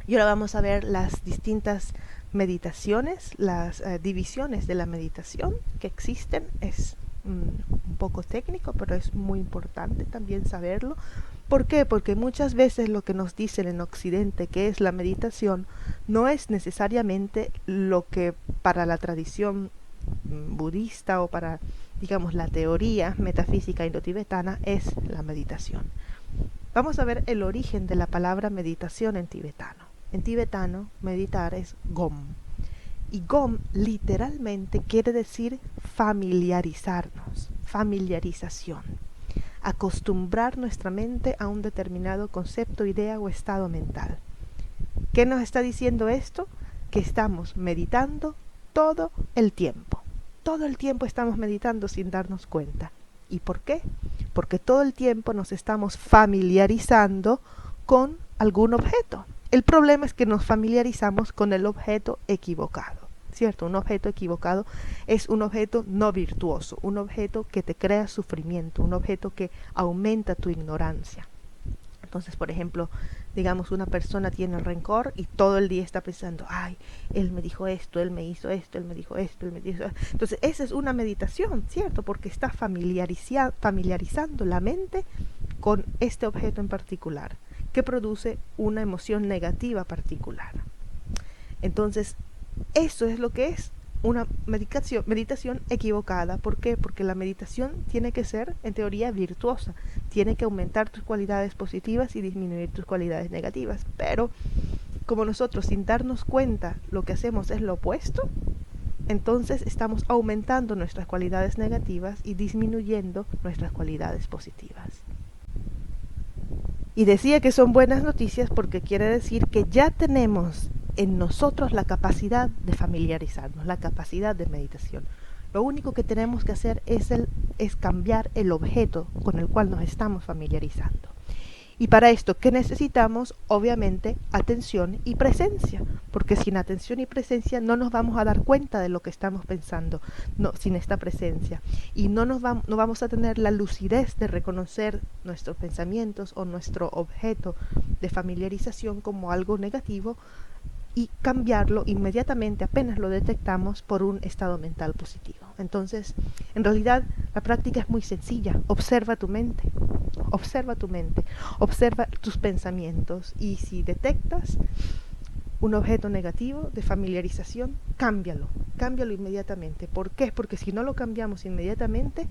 Y ahora vamos a ver las distintas meditaciones, las divisiones de la meditación que existen. Es un poco técnico, pero es muy importante también saberlo. ¿Por qué? Porque muchas veces lo que nos dicen en Occidente que es la meditación no es necesariamente lo que para la tradición budista o para, digamos, la teoría metafísica indotibetana es la meditación. Vamos a ver el origen de la palabra meditación en tibetano. En tibetano, meditar es gom. Y gom literalmente quiere decir familiarizarnos, familiarización. Acostumbrar nuestra mente a un determinado concepto, idea o estado mental. ¿Qué nos está diciendo esto? Que estamos meditando todo el tiempo. Todo el tiempo estamos meditando sin darnos cuenta. ¿Y por qué? Porque todo el tiempo nos estamos familiarizando con algún objeto. El problema es que nos familiarizamos con el objeto equivocado, ¿cierto? Un objeto equivocado es un objeto no virtuoso, un objeto que te crea sufrimiento, un objeto que aumenta tu ignorancia. Entonces, por ejemplo, digamos, una persona tiene rencor y todo el día está pensando, ay, él me dijo esto, él me hizo esto, él me dijo esto, él me dijo esto. Entonces, esa es una meditación, ¿cierto? Porque está familiarizando la mente con este objeto en particular, que produce una emoción negativa particular. Entonces, eso es lo que es una meditación equivocada. ¿Por qué? Porque la meditación tiene que ser, en teoría, virtuosa. Tiene que aumentar tus cualidades positivas y disminuir tus cualidades negativas. Pero como nosotros, sin darnos cuenta, lo que hacemos es lo opuesto, entonces estamos aumentando nuestras cualidades negativas y disminuyendo nuestras cualidades positivas. Y decía que son buenas noticias porque quiere decir que ya tenemos en nosotros la capacidad de familiarizarnos, la capacidad de meditación. Lo único que tenemos que hacer es cambiar el objeto con el cual nos estamos familiarizando. Y para esto, ¿qué necesitamos? Obviamente, atención y presencia, porque sin atención y presencia no nos vamos a dar cuenta de lo que estamos pensando, no, sin esta presencia. Y no vamos a tener la lucidez de reconocer nuestros pensamientos o nuestro objeto de familiarización como algo negativo y cambiarlo inmediatamente apenas lo detectamos por un estado mental positivo. Entonces, en realidad, la práctica es muy sencilla. Observa tu mente, observa tus pensamientos y si detectas un objeto negativo de familiarización, cámbialo inmediatamente. ¿Por qué? Porque si no lo cambiamos inmediatamente,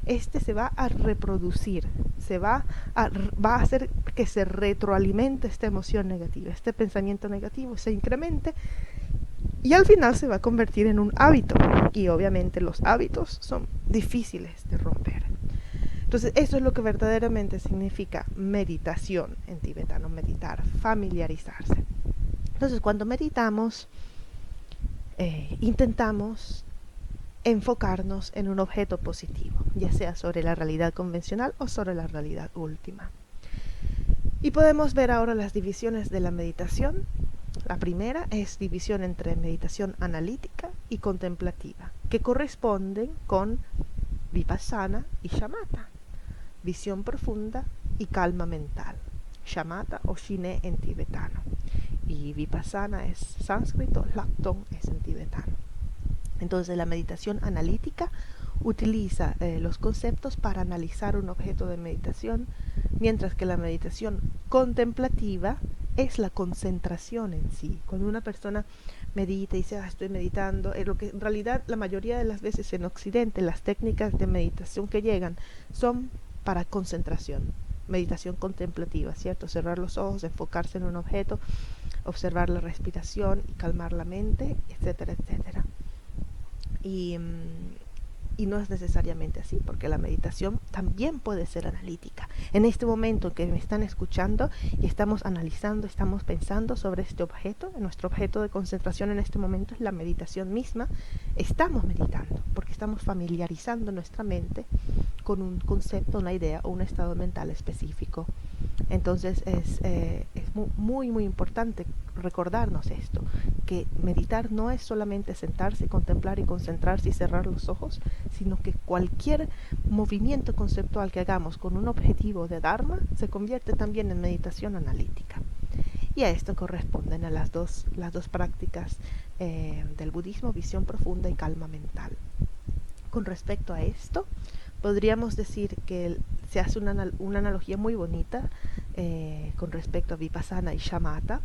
este se va a reproducir, va a hacer que se retroalimente esta emoción negativa, este pensamiento negativo se incremente y al final se va a convertir en un hábito. Y obviamente los hábitos son difíciles de romper. Entonces, eso es lo que verdaderamente significa meditación en tibetano, meditar, familiarizarse. Entonces, cuando meditamos, intentamos enfocarnos en un objeto positivo, ya sea sobre la realidad convencional o sobre la realidad última. Y podemos ver ahora las divisiones de la meditación. La primera es división entre meditación analítica y contemplativa, que corresponden con vipassana y shamatha, visión profunda y calma mental. Shamatha o shine en tibetano. Y vipassana es sánscrito, lakton es en tibetano. Entonces la meditación analítica utiliza los conceptos para analizar un objeto de meditación, mientras que la meditación contemplativa es la concentración en sí. Cuando una persona medita y dice, estoy meditando, lo que en realidad la mayoría de las veces en Occidente las técnicas de meditación que llegan son para concentración, meditación contemplativa, ¿cierto? Cerrar los ojos, enfocarse en un objeto, observar la respiración y calmar la mente, etcétera, etcétera. Y no es necesariamente así, porque la meditación también puede ser analítica. En este momento en que me están escuchando y estamos analizando, estamos pensando sobre este objeto, nuestro objeto de concentración en este momento es la meditación misma, estamos meditando, porque estamos familiarizando nuestra mente con un concepto, una idea o un estado mental específico. Entonces es muy, muy importante recordarnos esto, que meditar no es solamente sentarse, contemplar y concentrarse y cerrar los ojos, sino que cualquier movimiento conceptual que hagamos con un objetivo de Dharma se convierte también en meditación analítica. Y a esto corresponden a las dos prácticas del budismo, visión profunda y calma mental. Con respecto a esto, podríamos decir que se hace una analogía muy bonita con respecto a Vipassana y Shamatha,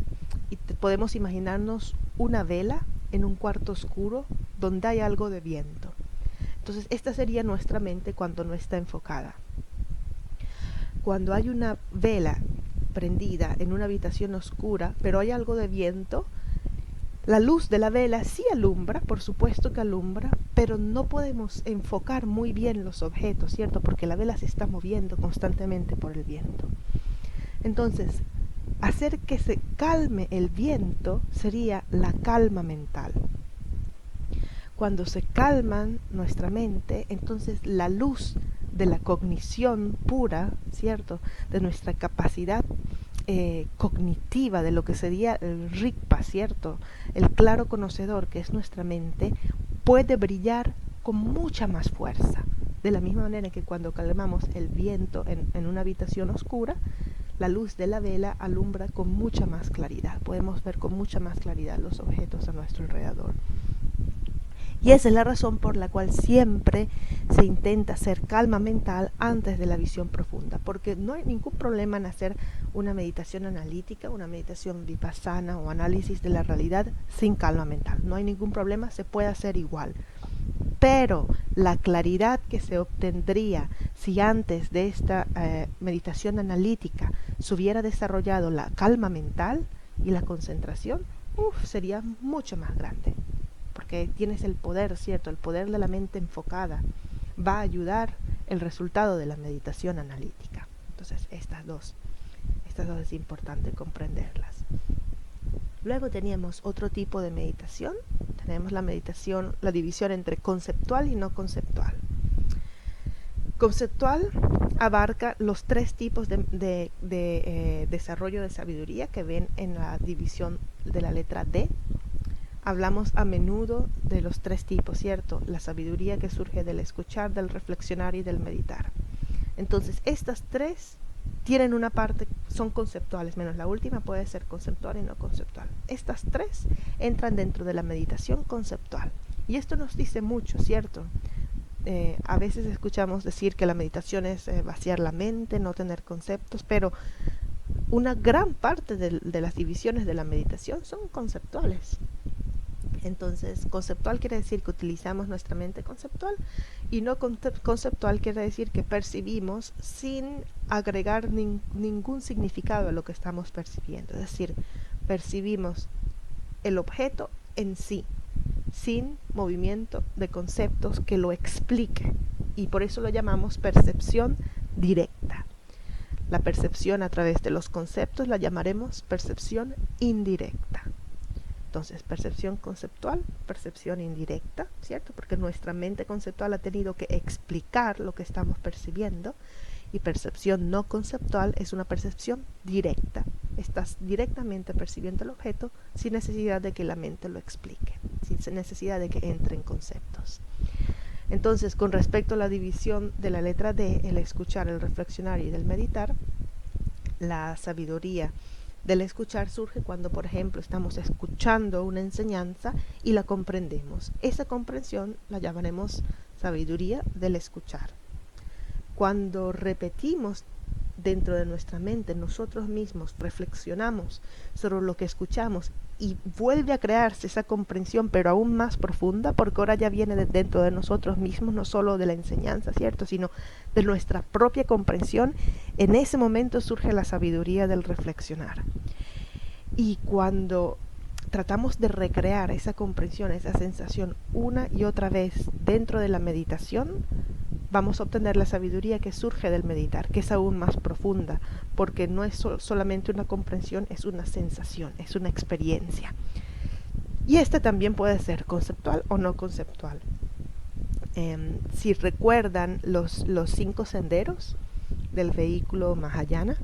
y podemos imaginarnos una vela en un cuarto oscuro donde hay algo de viento. Entonces esta sería nuestra mente cuando no está enfocada. Cuando hay una vela prendida en una habitación oscura, pero hay algo de viento, la luz de la vela sí alumbra, por supuesto que alumbra, pero no podemos enfocar muy bien los objetos, ¿cierto? Porque la vela se está moviendo constantemente por el viento. Entonces, hacer que se calme el viento sería la calma mental. Cuando se calman nuestra mente, entonces la luz de la cognición pura, ¿cierto? De nuestra capacidad cognitiva, de lo que sería el Rigpa, ¿cierto? El claro conocedor que es nuestra mente, puede brillar con mucha más fuerza. De la misma manera que cuando calmamos el viento en una habitación oscura, la luz de la vela alumbra con mucha más claridad. Podemos ver con mucha más claridad los objetos a nuestro alrededor. Y esa es la razón por la cual siempre se intenta hacer calma mental antes de la visión profunda, porque no hay ningún problema en hacer una meditación analítica, una meditación vipassana o análisis de la realidad sin calma mental. No hay ningún problema, se puede hacer igual. Pero la claridad que se obtendría si antes de esta meditación analítica se hubiera desarrollado la calma mental y la concentración, sería mucho más grande. Porque tienes el poder, ¿cierto? El poder de la mente enfocada va a ayudar el resultado de la meditación analítica. Entonces, estas dos es importante comprenderlas. Luego teníamos otro tipo de meditación. Tenemos la meditación, la división entre conceptual y no conceptual. Conceptual abarca los tres tipos de desarrollo de sabiduría que ven en la división de la letra D. Hablamos a menudo de los tres tipos, ¿cierto? La sabiduría que surge del escuchar, del reflexionar y del meditar. Entonces, estas tres tienen una parte, son conceptuales, menos la última puede ser conceptual y no conceptual. Estas tres entran dentro de la meditación conceptual. Y esto nos dice mucho, ¿cierto? A veces escuchamos decir que la meditación es vaciar la mente, no tener conceptos, pero una gran parte de las divisiones de la meditación son conceptuales. Entonces, conceptual quiere decir que utilizamos nuestra mente conceptual, y no conceptual quiere decir que percibimos sin agregar ningún significado a lo que estamos percibiendo. Es decir, percibimos el objeto en sí, sin movimiento de conceptos que lo explique, y por eso lo llamamos percepción directa. La percepción a través de los conceptos la llamaremos percepción indirecta. Entonces, percepción conceptual, percepción indirecta, ¿cierto? Porque nuestra mente conceptual ha tenido que explicar lo que estamos percibiendo, y percepción no conceptual es una percepción directa. Estás directamente percibiendo el objeto sin necesidad de que la mente lo explique, sin necesidad de que entre en conceptos. Entonces, con respecto a la división de la letra D, el escuchar, el reflexionar y el meditar, la sabiduría del escuchar surge cuando, por ejemplo, estamos escuchando una enseñanza y la comprendemos. Esa comprensión la llamaremos sabiduría del escuchar. Cuando repetimos dentro de nuestra mente, nosotros mismos reflexionamos sobre lo que escuchamos y vuelve a crearse esa comprensión, pero aún más profunda, porque ahora ya viene de dentro de nosotros mismos, no solo de la enseñanza, ¿cierto?, sino de nuestra propia comprensión. En ese momento surge la sabiduría del reflexionar. Y cuando tratamos de recrear esa comprensión, esa sensación una y otra vez dentro de la meditación, vamos a obtener la sabiduría que surge del meditar, que es aún más profunda, porque no es solamente una comprensión, es una sensación, es una experiencia. Y esta también puede ser conceptual o no conceptual. Si recuerdan los 5 senderos del vehículo Mahayana,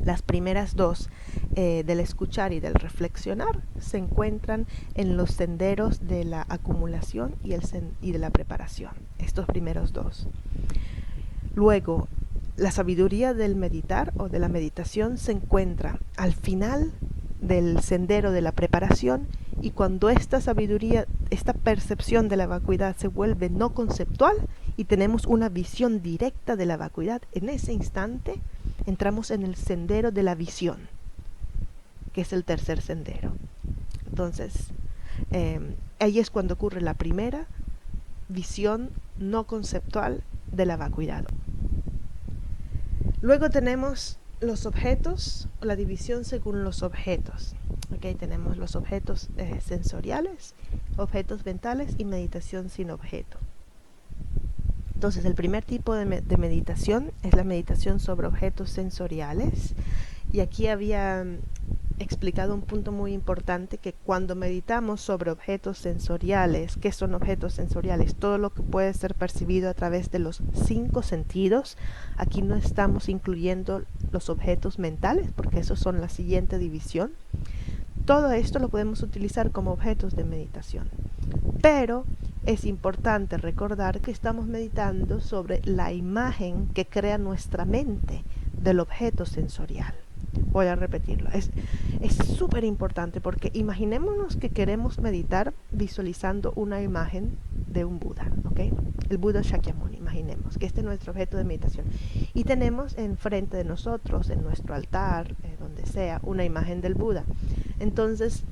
las primeras dos, del escuchar y del reflexionar, se encuentran en los senderos de la acumulación y de la preparación, estos primeros dos. Luego, La sabiduría del meditar o de la meditación se encuentra al final del sendero de la preparación, y cuando esta sabiduría, esta percepción de la vacuidad se vuelve no conceptual y tenemos una visión directa de la vacuidad, en ese instante entramos en el sendero de la visión, que es el tercer sendero. Entonces, ahí es cuando ocurre la primera visión no conceptual de la vacuidad. Luego tenemos los objetos, la división según los objetos. Okay, tenemos los objetos sensoriales, objetos mentales y meditación sin objeto. Entonces, el primer tipo de meditación es la meditación sobre objetos sensoriales. Y aquí había explicado un punto muy importante, que cuando meditamos sobre objetos sensoriales, ¿qué son objetos sensoriales? Todo lo que puede ser percibido a través de los 5 sentidos. Aquí no estamos incluyendo los objetos mentales, porque esos son la siguiente división. Todo esto lo podemos utilizar como objetos de meditación. Pero es importante recordar que estamos meditando sobre la imagen que crea nuestra mente del objeto sensorial. Voy a repetirlo. Es súper importante, porque imaginémonos que queremos meditar visualizando una imagen de un Buda, ¿ok? El Buda Shakyamuni, imaginemos que este es nuestro objeto de meditación. Y tenemos enfrente de nosotros, en nuestro altar, donde sea, una imagen del Buda. Entonces,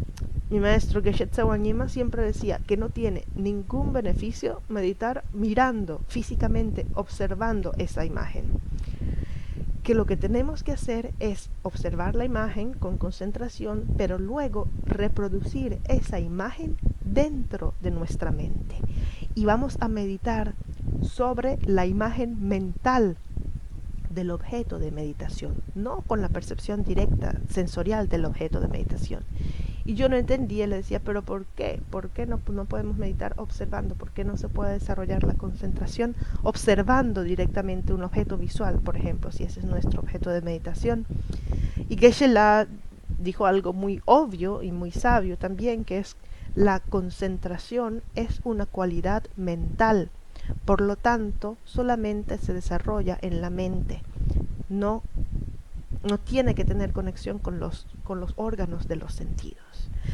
mi maestro Geshe Tsewan Nyima siempre decía que no tiene ningún beneficio meditar mirando físicamente, observando esa imagen. Que lo que tenemos que hacer es observar la imagen con concentración, pero luego reproducir esa imagen dentro de nuestra mente. Y vamos a meditar sobre la imagen mental del objeto de meditación, no con la percepción directa, sensorial del objeto de meditación. Y yo no entendía, le decía, pero ¿por qué? ¿Por qué no podemos meditar observando? ¿Por qué no se puede desarrollar la concentración observando directamente un objeto visual, por ejemplo, si ese es nuestro objeto de meditación? Y Geshe-la dijo algo muy obvio y muy sabio también, que es: la concentración es una cualidad mental, por lo tanto solamente se desarrolla en la mente, no tiene que tener conexión con los órganos de los sentidos.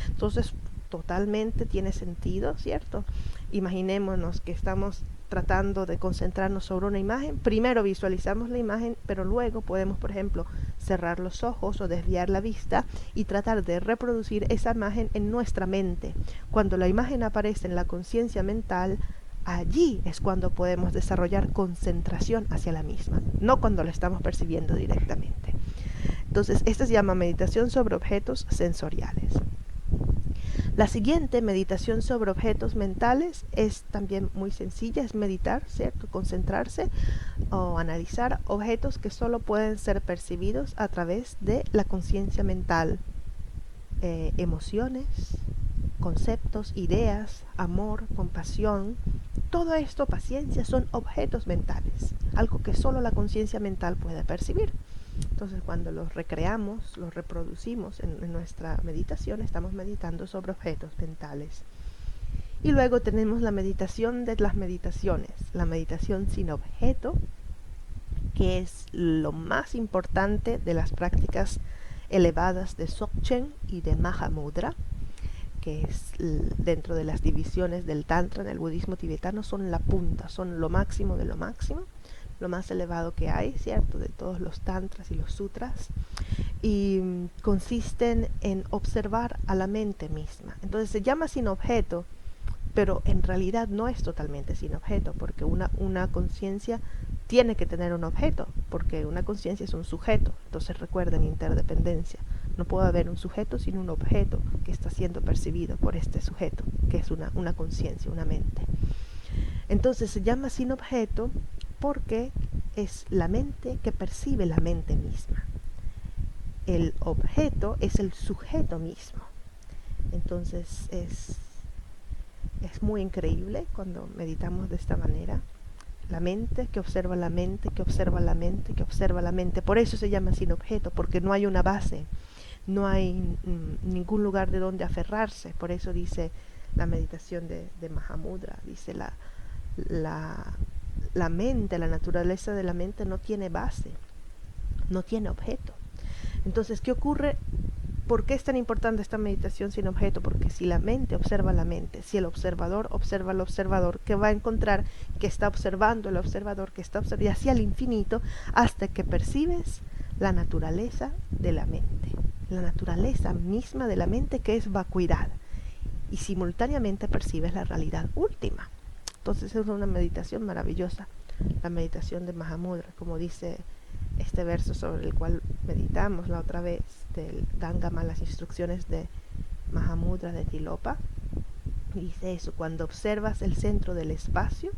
Entonces, totalmente tiene sentido, ¿cierto? Imaginémonos que estamos tratando de concentrarnos sobre una imagen. Primero visualizamos la imagen, pero luego podemos, por ejemplo, cerrar los ojos o desviar la vista y tratar de reproducir esa imagen en nuestra mente. Cuando la imagen aparece en la conciencia mental, allí es cuando podemos desarrollar concentración hacia la misma, no cuando la estamos percibiendo directamente. Entonces, esta se llama meditación sobre objetos sensoriales. La siguiente, meditación sobre objetos mentales, es también muy sencilla, es meditar, ¿cierto? Concentrarse o analizar objetos que solo pueden ser percibidos a través de la conciencia mental. Emociones, conceptos, ideas, amor, compasión, todo esto, paciencia, son objetos mentales, algo que solo la conciencia mental puede percibir. Entonces, cuando los recreamos, los reproducimos en nuestra meditación, estamos meditando sobre objetos mentales. Y luego tenemos la meditación de las meditaciones, la meditación sin objeto, que es lo más importante de las prácticas elevadas de Dzogchen y de Mahamudra, que es dentro de las divisiones del Tantra en el budismo tibetano, son la punta, son lo máximo de lo máximo, lo más elevado que hay, ¿cierto?, de todos los tantras y los sutras, y consisten en observar a la mente misma. Entonces se llama sin objeto, pero en realidad no es totalmente sin objeto, porque una conciencia tiene que tener un objeto, porque una conciencia es un sujeto. Entonces recuerden, interdependencia. No puede haber un sujeto sin un objeto que está siendo percibido por este sujeto, que es una conciencia, una mente. Entonces se llama sin objeto porque es la mente que percibe la mente misma. El objeto es el sujeto mismo. Entonces es muy increíble cuando meditamos de esta manera. La mente que observa la mente, que observa la mente, que observa la mente. Por eso se llama sin objeto, porque no hay una base, no hay ningún lugar de donde aferrarse. Por eso dice la meditación de Mahamudra, dice la la mente, la naturaleza de la mente no tiene base, no tiene objeto. Entonces, ¿qué ocurre? ¿Por qué es tan importante esta meditación sin objeto? Porque si la mente observa la mente, si el observador observa al observador, que va a encontrar que está observando el observador, que está observando, y así al infinito, hasta que percibes la naturaleza de la mente, la naturaleza misma de la mente, que es vacuidad, y simultáneamente percibes la realidad última. Entonces es una meditación maravillosa, la meditación de Mahamudra, como dice este verso sobre el cual meditamos la otra vez, del Gangama, las instrucciones de Mahamudra de Tilopa. Dice eso: cuando observas el centro del espacio,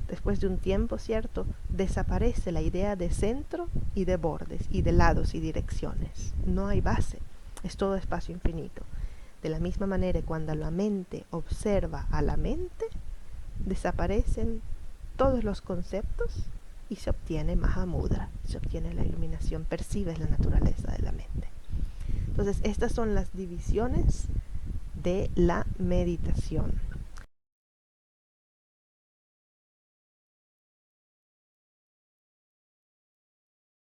después de un tiempo, ¿cierto?, desaparece la idea de centro y de bordes y de lados y direcciones. No hay base, es todo espacio infinito. De la misma manera, cuando la mente observa a la mente, desaparecen todos los conceptos y se obtiene Mahamudra, se obtiene la iluminación, percibes la naturaleza de la mente. Entonces, estas son las divisiones de la meditación.